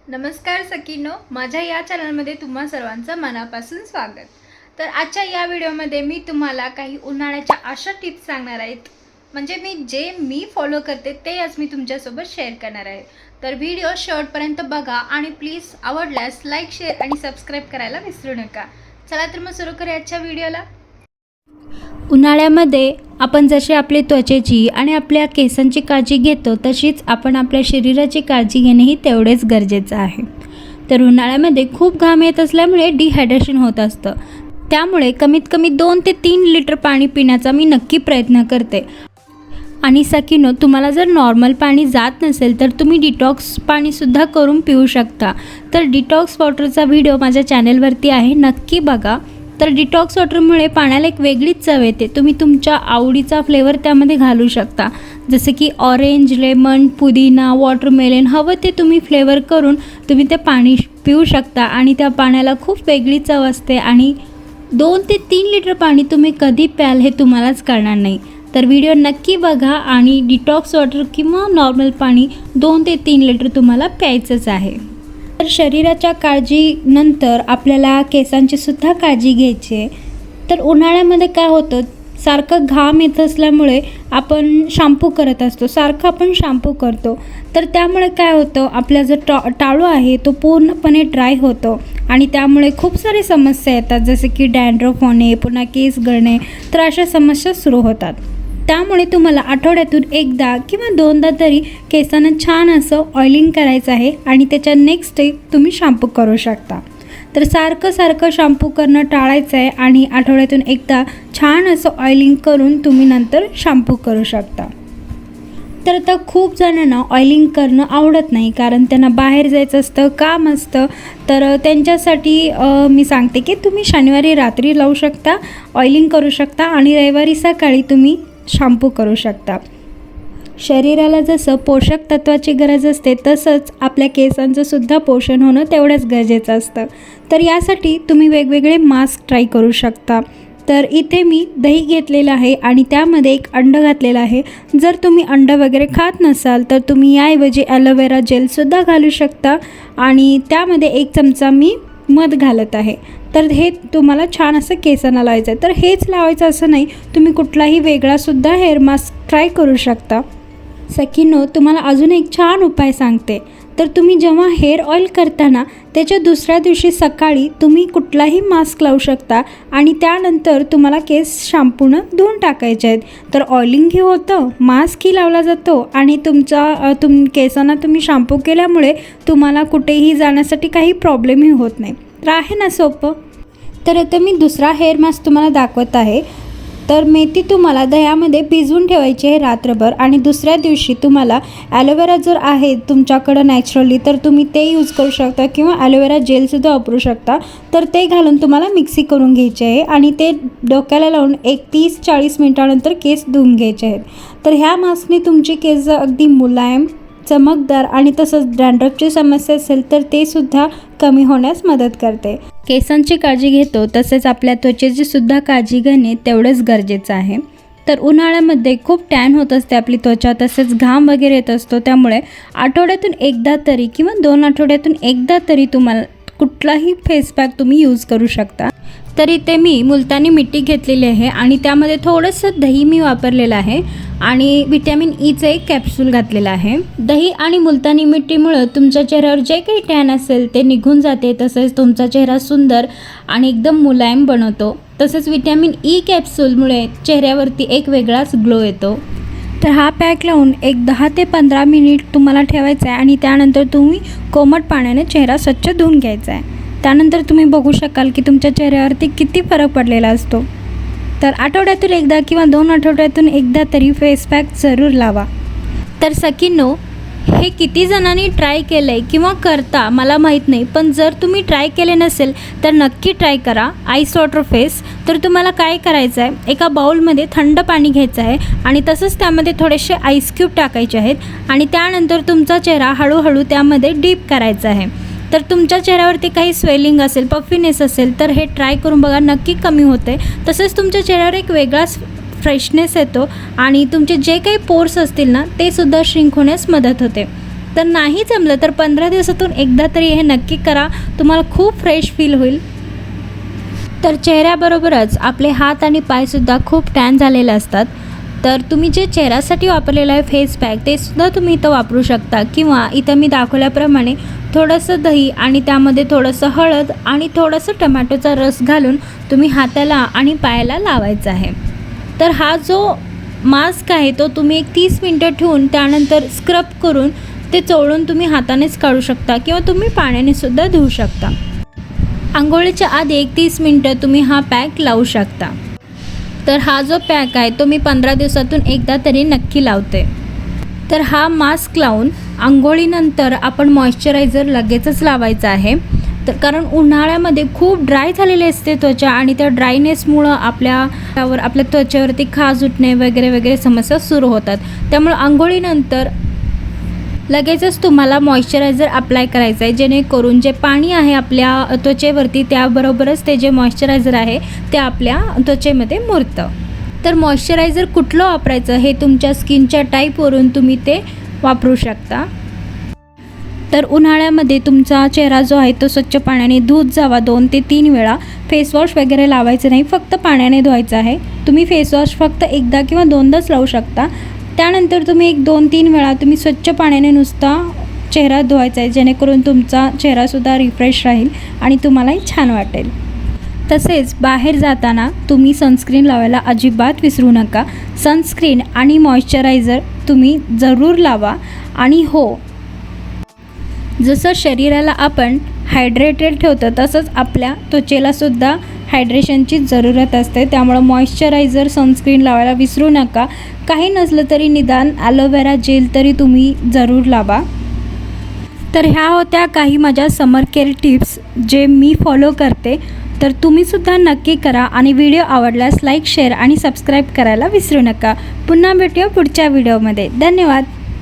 नमस्कार सखीनो, माझ्या या चॅनलमध्ये तुम्हा सर्वांचं मनापासून स्वागत। तर आजच्या या व्हिडिओमध्ये मी तुम्हाला काही उन्हाळ्याच्या अशा टिप्स सांगणार आहेत, म्हणजे मी फॉलो करते ते आज मी तुमच्यासोबत शेअर करणार आहे। तर व्हिडिओ शेवटपर्यंत बघा आणि प्लीज आवडल्यास लाईक, शेअर आणि सबस्क्राइब करायला विसरू नका। चला तर मग सुरू करूया आजच्या व्हिडिओला। उन्हाळ्यामध्ये आपण जशी आपली त्वचेची आणि आपल्या केसांची काळजी घेतो तशीच आपण आपल्या शरीराची काळजी घेणेही तेवढेच गरजेचं आहे। तर उन्हाळ्यामध्ये खूप घाम येत असल्यामुळे डिहायड्रेशन होत असतं, त्यामुळे कमीत कमी 2 ते 3 लिटर पाणी पिण्याचा मी नक्की प्रयत्न करते। आणि सखीनो, तुम्हाला जर नॉर्मल पाणी जात नसेल तर तुम्ही डिटॉक्स पाणीसुद्धा करून पिऊ शकता। तर डिटॉक्स वॉटरचा व्हिडिओ माझ्या चॅनलवरती आहे, नक्की बघा। तर डिटॉक्स वॉटरमुळे पाण्याला एक वेगळीच चव येते। तुम्ही तुमच्या आवडीचा फ्लेवर त्यामध्ये घालू शकता, जसे की ऑरेंज, लेमन, पुदिना, वॉटरमेलन, हवं ते तुम्ही फ्लेवर करून तुम्ही ते पाणी पिऊ शकता आणि त्या पाण्याला खूप वेगळी चव असते। आणि 2 ते 3 लिटर पाणी तुम्ही कधी प्याल हे तुम्हालाच कळणार नाही। तर व्हिडिओ नक्की बघा आणि डिटॉक्स वॉटर किंवा नॉर्मल पाणी 2 ते 3 लिटर तुम्हाला प्यायचंच आहे। तर शरीराच्या काळजीनंतर आपल्याला केसांची सुद्धा काळजी घ्यायची आहे। तर उन्हाळ्यामध्ये काय होतं, सारखं घाम येत असल्यामुळे आपण शॅम्पू करत असतो, सारखं आपण शॅम्पू करतो। तर त्यामुळे काय होतं, आपला जो टाळू आहे तो पूर्णपणे ड्राय होतो आणि त्यामुळे खूप सारे समस्या येतात, जसे की डॅन्ड्रफ होणे, पुन्हा केस गळणे, तर अशा समस्या सुरू होतात। त्यामुळे तुम्हाला आठवड्यातून एकदा किंवा 2दा तरी केसांना छान असं ऑइलिंग करायचं आहे आणि त्याच्या नेक्स्ट डे तुम्ही शॅम्पू करू शकता। तर सारखं शॅम्पू करणं टाळायचं आहे आणि आठवड्यातून एकदा छान असं ऑइलिंग करून तुम्ही नंतर शॅम्पू करू शकता। तर आता खूप जणांना ऑइलिंग करणं आवडत नाही, कारण त्यांना बाहेर जायचं असतं, काम असतं। तर त्यांच्यासाठी मी सांगते की तुम्ही शनिवारी रात्री लावू शकता, ऑइलिंग करू शकता आणि रविवारी सकाळी तुम्ही शॅम्पू करू शकता। शरीराला जसं पोषक तत्वाची गरज असते तसंच आपल्या केसांचं सुद्धा पोषण होणं तेवढंच गरजेचं असतं। तर यासाठी तुम्ही वेगवेगळे मास्क ट्राय करू शकता। तर इथे मी दही घेतलेलं आहे आणि त्यामध्ये एक अंड घातलेलं आहे। जर तुम्ही अंड वगैरे खात नसाल तर तुम्ही याऐवजी ॲलोवेरा जेलसुद्धा घालू शकता आणि त्यामध्ये 1 चमचा मी मध घालत आहे। तर हे तुम्हाला छान असं केसांना लावायचं आहे। तर हेच लावायचं असं नाही, तुम्ही कुठलाही वेगळासुद्धा हेअर मास्क ट्राय करू शकता। सखीनो, तुम्हाला अजून एक छान उपाय सांगते। तर तुम्ही जेव्हा हेअर ऑइल करताना त्याच्या दुसऱ्या दिवशी सकाळी तुम्ही कुठलाही मास्क लावू शकता आणि त्यानंतर तुम्हाला केस शॅम्पूनं धुवून टाकायचे आहेत। तर ऑइलिंगही होतं, मास्कही लावला जातो आणि केसांना तुम्ही शॅम्पू केल्यामुळे तुम्हाला कुठेही जाण्यासाठी काही प्रॉब्लेमही होत नाही। तर आहे ना सोपं। तर आता मी दुसरा हेअर मास्क तुम्हाला दाखवत आहे। तर मेथी तुम्हाला दह्यामध्ये भिजवून ठेवायची आहे रात्रभर आणि दुसऱ्या दिवशी तुम्हाला ॲलोवेरा जर आहे तुमच्याकडं नॅचरली तर तुम्ही ते यूज करू शकता किंवा ॲलोवेरा जेलसुद्धा वापरू शकता। तर ते घालून तुम्हाला मिक्सी करून घ्यायची आहे आणि ते डोक्याला लावून 30-40 मिनिटानंतर केस धुवून घ्यायचे आहेत। तर ह्या मास्कने तुमचे केस अगदी मुलायम, चमकदार आणि तसंच डॅन्ड्रफची समस्या असेल तर ते सुद्धा कमी होण्यास मदत करते। केसांची काळजी घेतो तसेच आपल्या त्वचेची सुद्धा काळजी घेणे तेवढंच गरजेचं आहे। तर उन्हाळ्यामध्ये खूप टॅन होत असते आपली त्वचा, तसेच घाम वगैरे येत असतो, त्यामुळे आठवड्यातून एकदा तरी किंवा 2 आठवड्यातून एकदा तरी तुम्हाला कुठलाही फेस पॅक तुम्ही यूज करू शकता। तर इथे मी मुलतानी मिट्टी घेतलेली आहे आणि त्यामध्ये थोडंसं दही मी वापरलेलं आहे आणि विटॅमिन ईचं एक कॅप्सूल घातलेलं आहे। दही आणि मुलतानी मिट्टीमुळं तुमच्या चेहऱ्यावर जे काही टॅन असेल ते निघून जाते, तसेच तुमचा चेहरा सुंदर आणि एकदम मुलायम बनवतो। तसेच विटॅमिन ई कॅप्सूलमुळे चेहऱ्यावरती एक वेगळाच ग्लो येतो। तर हा पॅक लावून एक 10 ते 15 मिनिट तुम्हाला ठेवायचा आहे आणि त्यानंतर तुम्ही कोमट पाण्याने चेहरा स्वच्छ धुवून घ्यायचा आहे। त्यानंतर तुम्ही बघू शकाल की तुमच्या चेहऱ्यावरती किती फरक पडलेला असतो। तर आठवड्यातून एकदा किंवा 2 आठवड्यातून एकदा तरी फेस पॅक जरूर लावा। तर सखींनो, हे किती जणांनी ट्राय केलं आहे किंवा करता मला माहीत नाही, पण जर तुम्ही ट्राय केले नसेल तर नक्की ट्राय करा आईस वॉटर फेस। तर तुम्हाला काय करायचं आहे, एका बाउलमध्ये थंड पाणी घ्यायचं आहे आणि तसंच त्यामध्ये थोडेसे आईस क्यूब टाकायचे आहेत आणि त्यानंतर तुमचा चेहरा हळूहळू त्यामध्ये डीप करायचा आहे। तर तुमच्या चेहऱ्यावरती काही स्वेलिंग असेल, पफिनेस असेल तर हे ट्राय करून बघा, नक्की कमी होते। तसेच तुमच्या चेहऱ्यावर एक वेगळाच फ्रेशनेस येतो आणि तुमचे जे काही पोर्स असतील ना ते सुद्धा श्रिंक होण्यास मदत होते। तर नाही जमलं तर 15 दिवसातून एकदा तरी हे नक्की करा, तुम्हाला खूप फ्रेश फील होईल. तर चेहऱ्याबरोबरच आपले हात आणि पायसुद्धा खूप टॅन झालेले असतात, तर तुम्ही जे चेहऱ्यासाठी वापरलेलं आहे फेस पॅक ते सुद्धा तुम्ही इथं वापरू शकता. किंवा इथं मी दाखवल्याप्रमाणे थोडंसं दही आणि त्यामध्ये थोडंसं हळद आणि थोडंसं टमॅटोचा रस घालून तुम्ही हाताला आणि पायाला लावायचा आहे. तर हा जो मास्क आहे तो तुम्ही एक 30 मिनटं ठेवून त्यानंतर स्क्रब करून ते चोळून तुम्ही हातानेच काढू शकता किंवा तुम्ही पाण्याने सुद्धा धुवू शकता. अंघोळीच्या आधी एक 30 मिनटं तुम्ही हा पॅक लावू शकता. तर हा जो पॅक आहे तो मी 15 दिवसातून एकदा तरी नक्की लावते. तर हा मास्क लावून अंघोळीनंतर आपण मॉइश्चरायझर लगेचच लावायचा आहे. तर कारण उन्हाळ्यामध्ये खूप ड्राय झालेली असते त्वचा आणि त्या ड्रायनेसमुळं आपल्या त्वचेवरती खाज उठणे वगैरे वगैरे समस्या सुरू होतात. त्यामुळे अंघोळीनंतर लगेचच तुम्हाला मॉइश्चरायझर अप्लाय करायचं आहे, जेणेकरून जे पाणी आहे आपल्या त्वचेवरती त्याबरोबरच ते जे मॉइश्चरायझर आहे ते आपल्या त्वचेमध्ये मुरतं. तर मॉइश्चरायझर कुठलं वापरायचं हे तुमच्या स्किनच्या टाईपवरून तुम्ही ते वापरू शकता. तर उन्हाळ्यामध्ये तुमचा चेहरा जो आहे तो स्वच्छ पाण्याने धुत जावा 2 ते 3 वेळा. फेसवॉश वगैरे लावायचं नाही, फक्त पाण्याने धुवायचं आहे. तुम्ही फेसवॉश फक्त एकदा किंवा 2दाच लावू शकता. त्यानंतर तुम्ही एक 2-3 वेळा तुम्ही स्वच्छ पाण्याने नुसता चेहरा धुवायचा आहे, जेणेकरून तुमचा चेहरासुद्धा रिफ्रेश राहील आणि तुम्हालाही छान वाटेल. तसेच बाहेर जाताना तुम्ही सनस्क्रीन लावायला अजिबात विसरू नका. सनस्क्रीन आणि मॉइश्चरायझर तुम्ही जरूर लावा. आणि हो, जसं शरीराला आपण हायड्रेटेड ठेवतो तसंच आपल्या त्वचेलासुद्धा हायड्रेशनची जरूरत असते. त्यामुळं मॉइश्चरायझर सनस्क्रीन लावायला विसरू नका. काही नसलं तरी निदान ॲलोवेरा जेल तरी तुम्ही जरूर लावा. तर ह्या होत्या काही माझ्या समर केअर टिप्स जे मी फॉलो करते. तर तुम्हीसुद्धा नक्की करा आणि व्हिडिओ आवडल्यास लाईक, शेअर आणि सबस्क्राईब करायला विसरू नका. पुन्हा भेटूया पुढच्या व्हिडिओमध्ये. धन्यवाद.